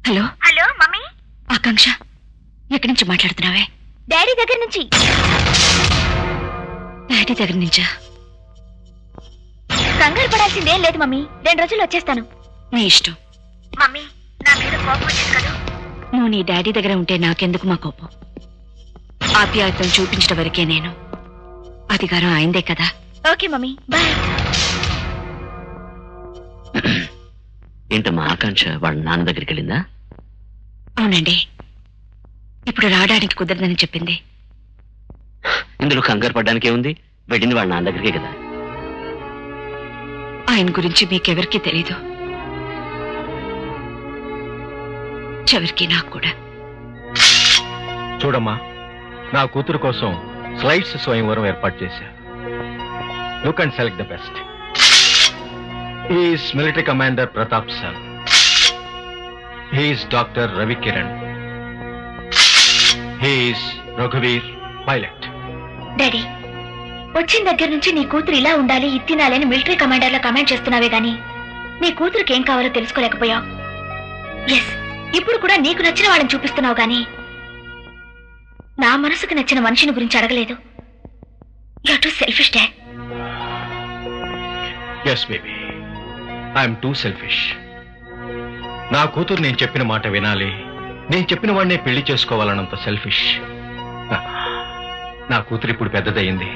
Hello hello mummy. ఆకాంక్ష, ఎక్కడి నుంచి మాట్లాడుతున్నావే? డాడీ దగ్గర నుంచి. డాడీ దగ్గర నుంచా? కంగారు పడాల్సిందేం లేదు మమ్మీ, 2 రోజుల్లో వచ్చేస్తాను. నీ ఇష్టం. మమ్మీ, నా మీద కోపం వచ్చింది కదా. నువ్వు నీ డాడీ దగ్గర ఉంటే నాకెందుకు మా కోపం? ఆప్యాయతను చూపించడం వరకే నేను. అధికారం అయిందే కదా. Okay mummy, bye. ఏంటమ్మా ఆకాంక్ష వాళ్ళ నాన్న దగ్గరికి వెళ్ళిందా? అవునండి, ఇప్పుడు రావడానికి కుదరదని చెప్పింది. ఇందులో కంగారు పడ్డానికే ఉంది, వెళ్ళింది వాళ్ళ నాన్న దగ్గరికే కదా. ఆయన గురించి మీకెవరికీ తెలీదు, చివరికి నాకు కూడా. చూడమ్మా, నా కూతురు కోసం స్లైడ్స్ స్వయంవరం ఏర్పాటు చేశా. You can select the best. Is military commander Pratap sir. He's doctor Ravi Kiran. He's రఘువీర్, పైలట్. డాడీ, వచ్చిన దగ్గర నుంచి నీ కూతురు ఇలా ఉండాలి, ఇది తినాలి అని మిలిటరీ కమాండర్లా కమాండ్ చేస్తున్నావే గానీ నీ కూతురికి ఏం కావాలో తెలుసుకోలేకపోయావు. ఎస్, ఇప్పుడు కూడా నీకు నచ్చిన వాళ్ళని చూపిస్తున్నావు గానీ నా మనసుకు నచ్చిన మనిషిని గురించి అడగలేదు. You're too selfish dad. Yes baby, I'm too selfish. నా కూతురు నేను చెప్పిన మాట వినాలి, నేను చెప్పిన వాడినే పెళ్లి చేసుకోవాలన్నంత సెల్ఫిష్. నా కూతురు ఇప్పుడు పెద్దదయ్యింది,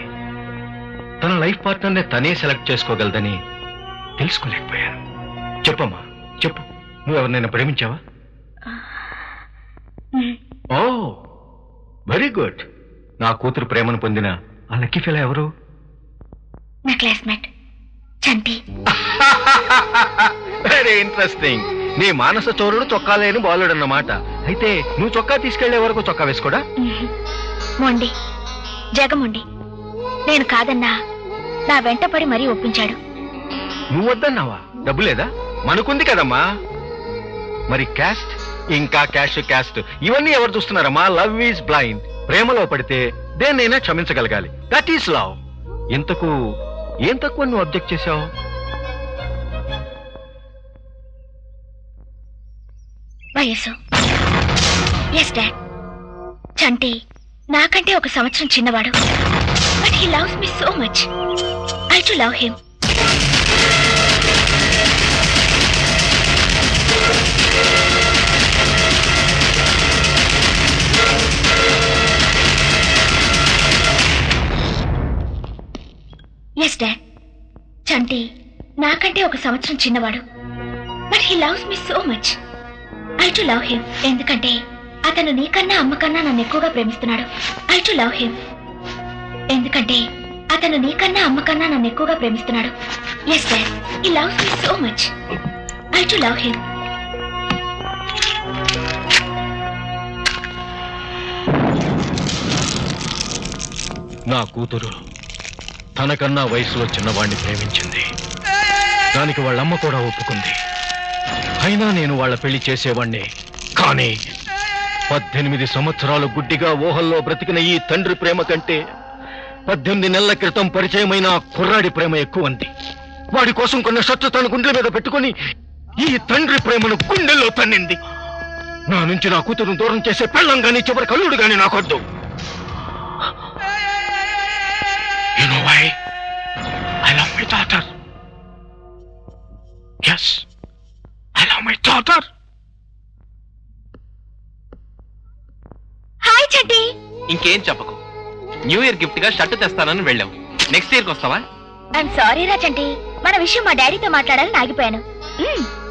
తన లైఫ్ పార్ట్నర్నే తనే సెలెక్ట్ చేసుకోగలదని తెలుసుకోలేకపోయాను. చెప్పమ్మా, చెప్పు, నువ్వు ఎవరినైనా ప్రేమించావా? ఓ వెరీ గుడ్. నా కూతురు ప్రేమను పొందిన ఆ లక్కీ ఫెలో ఎవరు? నా క్లాస్మేట్ చంటి. Very interesting. నీ మానస చోరుడు చొక్కా లేని బాలుడు అన్నమాట. అయితే నువ్వు చొక్కా తీసుకెళ్లే వరకు చొక్కా వేసుకోడా? మొండి, జగముండి. నేను కాదన్నా నా వెంటపడి మరీ ఒప్పించాడు. నువ్వు వద్దన్నావా? డబ్బు లేదా? మనకుంది కదమ్మా. మరి క్యాస్ట్, ఇంకా క్యాస్ట్ ఇవన్నీ ఎవరు చూస్తున్నారమ్మా? Love is blind. ప్రేమలో పడితే దేన్నైనా క్షమించగలగాలి. That is love. ఇంతకు ఏం తక్కువ నువ్వు అబ్జెక్ట్ చేశావు? వయసు. ఎస్ డాడ్, చంటి నాకంటే 1 సంవత్సరం చిన్నవాడు. But he loves me so much. I too love him. Yes dad, Chanti నాకంటే 1 సంవత్సరం చిన్నవాడు. But he loves me so much. I too love him. ఎందుకంటే అతను నీకన్నా అమ్మకన్నా నన్ను ఎక్కువగా ప్రేమిస్తున్నాడు. I too love him. ఎందుకంటే అతను నీకన్నా అమ్మకన్నా నన్ను ఎక్కువగా ప్రేమిస్తున్నాడు. Yes dad, he loves me so much. I too love him. నా కూతురు తనకన్నా వయసులో చిన్నవాణ్ణి ప్రేమించింది. దానికి వాళ్ళమ్మ కూడా ఒప్పుకుంది. అయినా నేను వాళ్ళ పెళ్లి చేసేవాణ్ణి. కానీ 18 సంవత్సరాలు గుడ్డిగా ఊహల్లో బ్రతికిన ఈ తండ్రి ప్రేమ కంటే 18 నెలల క్రితం పరిచయమైన ఆ కుర్రాడి ప్రేమ ఎక్కువంది. వాడి కోసం కొన్న షర్టు తన గుండెల మీద పెట్టుకుని ఈ తండ్రి ప్రేమను గుండెల్లో తన్నింది. నా నుంచి నా కూతురును దూరం చేసే పెళ్ళం గాని చివరి కల్లుడు గాని నాకొద్దు. You know why? I love my daughter. Yes, I love my daughter. Hi Chanti. ఇంకేం చెప్పకు. న్యూ ఇయర్ గిఫ్ట్ గా షర్ట్ తెస్తానని వెళ్ళావు. నెక్స్ట్ ఇయర్ కి వస్తావా? ఐఎమ్ సారీ రా చంటి, మన విషయం మా డాడీతో మాట్లాడాలని ఆగిపోయాను.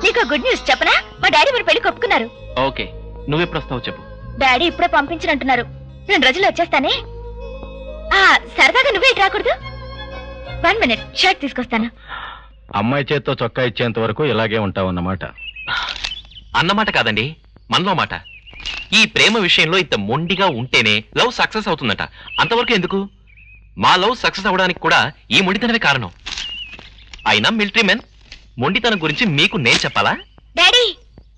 నీకు గుడ్ న్యూస్ చెప్పనా? మా డాడీ మన పెళ్లికి ఒప్పుకున్నారు. ఓకే, నువ్వెప్పుడు వస్తావు చెప్పు. డాడీ ఇప్పుడే పంపించినట్టున్నారు. 2 రోజుల్లో వచ్చేస్తానే. సరదాగా నువ్వే ఇటు రాకూడదు? 1 మినిట్, షర్ట్ తీసుకొస్తాను. అమ్మాయి చేత్తో చొక్కా ఇచ్చేంత వరకు ఇలాగే ఉంటావన్నమాట. అన్నమాట కాదండి, మనలో మాట. ఈ ప్రేమ విషయంలో ఇంత మొండిగా ఉంటేనే లవ్ సక్సెస్ అవుతుందట. అంతవరకు ఎందుకు? మా లవ్ సక్సెస్ అవడానికి కూడా ఈ మొండితనమే కారణం. అయినా మిలిటరీ మెన్ మొండితనం గురించి మీకు నేను చెప్పాలా? డాడీ,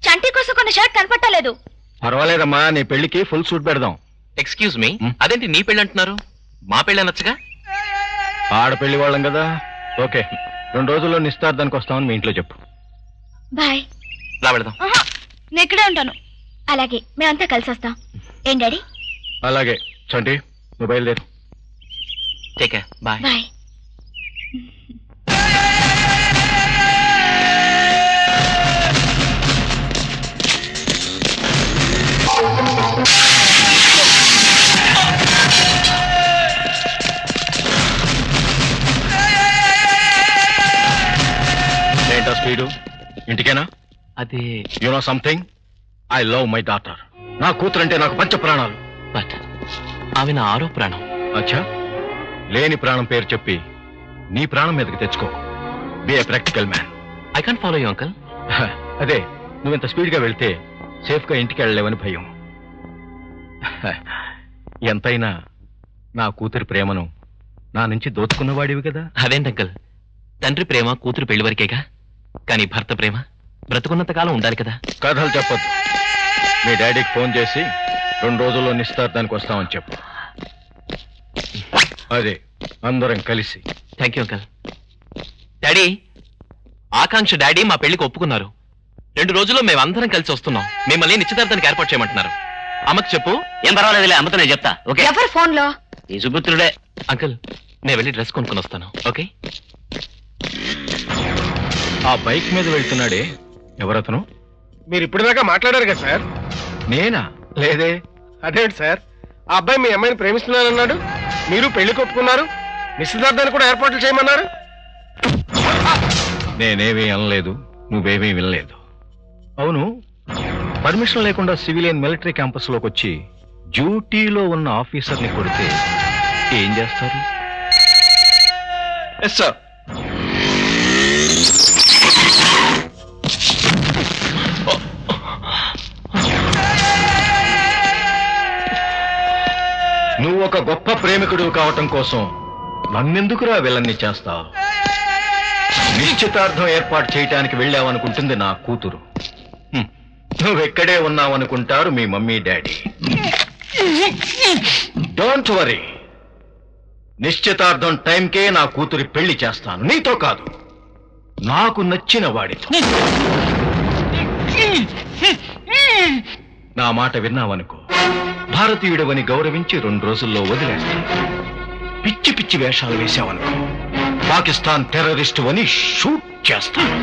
చంటి కోసం కొన్న షర్ట్ కనపట్టలేదు. పర్వాలేదమ్మా, నీ పెళ్లికి ఫుల్ సూట్ పెడదాం. ఎక్స్క్యూజ్ మీ, అదేంటి నీ పెళ్ళి అంటున్నారు? మా పెళ్ళి అనొచ్చుగా. ఆడపెళ్లి వాళ్ళం కదా. ఓకే, 2 రోజుల్లో నిస్తార్థానికి వస్తామని మీ ఇంట్లో చెప్పు. బాయ్. రా వెళదాం. నేను ఇక్కడే ఉంటాను. అలాగే, మేమంతా కలిసి వస్తాం. ఏం డాడీ? అలాగే చంటి, నువ్వు బయలుదేరు. Take care, bye. బాయ్. ఏంటా స్పీడు? ఇంటికేనా? అది you know something, I love my daughter. నా కూతురంటే నాకు పంచ ప్రాణాలు. బట్ ఆమె నా ఆరో ప్రాణం. అచ్చా, లేని ప్రాణం పేరు చెప్పి నీ ప్రాణం మీదకి తెచ్చుకో. Be a practical man. I can't follow you uncle. అదే, నువ్వింత స్పీడ్గా వెళ్తే సేఫ్గా ఇంటికి వెళ్ళలేవని భయం. ఎంతైనా నా కూతురి ప్రేమను నా నుంచి దోచుకున్నవాడివి కదా. అదేంటి అంకల్, తండ్రి ప్రేమ కూతురు పెళ్లి వరకేగా, కానీ భర్త ప్రేమ బ్రతుకున్నంత కాలం ఉండాలి కదా. కథలు చెప్పొద్దు. మీ డాడీకి ఫోన్ చేసి 2 రోజుల్లో నిశ్చితార్థానికి వస్తామని చెప్పు. అదే, అందరం కలిసి. Thank you uncle. Daddy, Akanksha daddy మా పెళ్లికి ఒప్పుకున్నారు. 2 రోజుల్లో మేమందరం కలిసి వస్తున్నాం. మిమ్మల్ని నిశ్చితార్థానికి ఏర్పాటు చేయమంటున్నారు. అమ్మకి చెప్పు. ఏం పర్వాలేదులే, అమ్మతో నేను చెప్తా. ఓకే, ఎవరు ఫోన్ లో? ఈ సుపుత్రుడే. అంకుల్, నేను వెళ్ళి డ్రెస్ కొనుక్కొని వస్తాను. ఓకే? ఆ బైక్ మీద వెళ్తున్నాడే, ఎవరతను? మీరు ఇప్పటిదాకా మాట్లాడారు కదా సార్? నేనా? లేదే. అదేంటి సార్, ఆ అబ్బాయి మీ అమ్మాయిని ప్రేమిస్తున్నానన్నాడు, మీరు పెళ్లి కొప్పుకున్నారు, నిశ్చితార్థాన్ని కూడా ఏర్పాట్లు చేయమన్నారు. నేనేమీ అనలేదు, నువ్వేమీ వినలేదు. అవును, పర్మిషన్ లేకుండా సివిలియన్ మిలిటరీ క్యాంపస్ లోకి వచ్చి డ్యూటీలో ఉన్న ఆఫీసర్ని కొడితే ఏం చేస్తారు? Yes sir. నువ్వు ఒక గొప్ప ప్రేమికుడు కావటం కోసం నన్నెందుకురా విలన్ని చేస్తావు? నిశ్చితార్థం ఏర్పాటు చేయటానికి వెళ్ళావనుకుంటుంది నా కూతురు. నువ్వెక్కడే ఉన్నావనుకుంటారు మీ మమ్మీ డాడీ. డోంట్ వరీ, నిశ్చితార్థం టైంకే నా కూతురి పెళ్లి చేస్తాను. నీతో కాదు, నాకు నచ్చిన వాడితో. నా మాట విన్నావనుకో, భారతీయుడవని గౌరవించి 2 రోజుల్లో వదిలేస్తాను. పిచ్చి పిచ్చి వేషాలు వేశావనుకో, పాకిస్తాన్ టెర్రరిస్టు అని షూట్ చేస్తాను.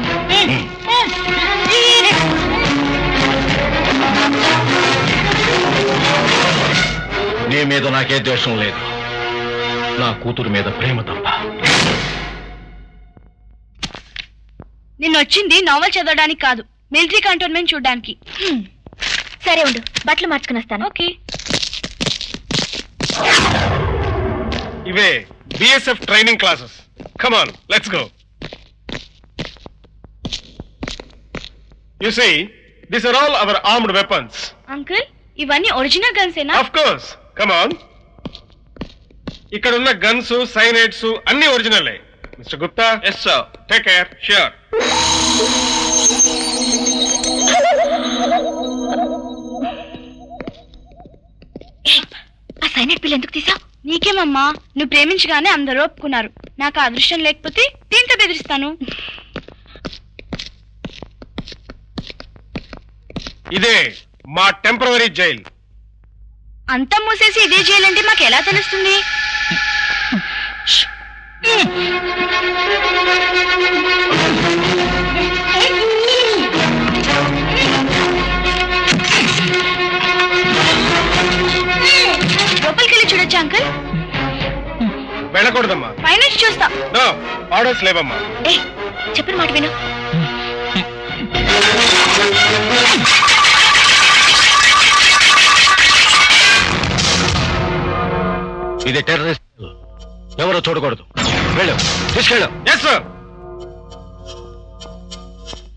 నీ మీద నాకే ద్వేషం లేదు, నా కూతురు మీద ప్రేమ తప్ప. నిన్నొచ్చింది నావెల్ చదవడానికి కాదు, మిలిటరీ కంటోన్మెంట్ చూడడానికి. సరే ఉండు, బట్టలు మార్చుకుని వస్తాను. ఓకే. ఇవే BSF training classes. Come on, let's go. You see, these are all our armed weapons. Uncle, ఇవన్నీ ఒరిజినల్ గన్సేనా? Of course, come on. ఇక్కడ ఉన్న గన్స్, సైనైడ్స్ అన్ని ఒరిజినలే. Mister Gupta. Yes sir. Take care. Sure. ఆ సైనైడ్ పిల్ ఎందుకు తీసావు? నీకేమమ్మా, నువ్వు ప్రేమించగానే అందరూ ఒప్పుకున్నారు. నాకు ఆ అదృష్టం లేకపోతే దీంతో బెదిరిస్తాను. ఇదే మా టెంపరవరీ జైల్. అంతా మూసేసి ఇదే చేయాలంటే మాకు ఎలా తెలుస్తుంది? లోపలికి వెళ్ళి చూడొచ్చా అంకుల్? వెళ్ళకూడదమ్మా. పైనుంచి చూస్తా. నో, ఆర్డర్స్ లేవమ్మా. ఏ, చెప్పిన మాట విను. ఇది టెర్రరిస్ట్, ఎవరో చూడకూడదు. వెళ్ళు, తీసుకెళ్ళు. Yes sir.